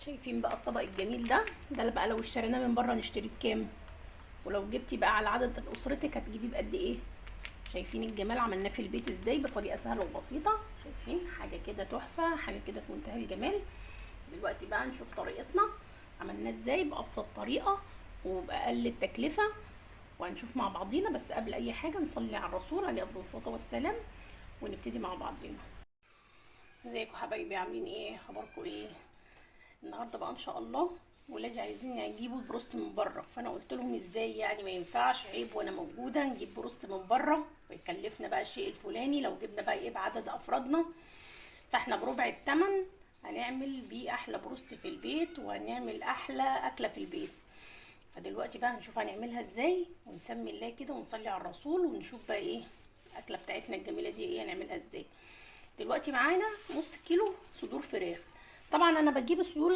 شايفين بقى الطبق الجميل ده اللي بقى لو اشتريناه من بره نشتريه بكام؟ ولو جبتي بقى على عدد اسرتك هتجيبيه بقد ايه؟ شايفين الجمال؟ عملناه في البيت ازاي بطريقه سهله وبسيطه. شايفين حاجه كده تحفه، حاجه كده في منتهى الجمال. دلوقتي بقى نشوف طريقتنا عملناه ازاي بابسط طريقه وباقل التكلفه، وهنشوف مع بعضينا. بس قبل اي حاجه نصلي على الرسول عليه افضل الصلاه والسلام ونبتدي مع بعضينا. ازيكم حبايبي؟ عاملين ايه؟ اخباركم ايه؟ النهارده بقى ان شاء الله ولادي عايزين يجيبوا البروست من بره، فانا قلت لهم ازاي يعني؟ ما ينفعش، عيب وانا موجوده نجيب بروست من بره ويكلفنا بقى الشيء الفلاني لو جبنا بقى ايه بعدد افرادنا. فاحنا بربع الثمن هنعمل بيه احلى بروست في البيت وهنعمل احلى اكله في البيت. فدلوقتي بقى هنشوف هنعملها ازاي ونسمي الله كده ونصلي على الرسول ونشوف بقى ايه الاكله بتاعتنا الجميله دي ايه هنعملها ازاي. دلوقتي معانا نص كيلو صدور فراخ. طبعا انا بجيب الصدور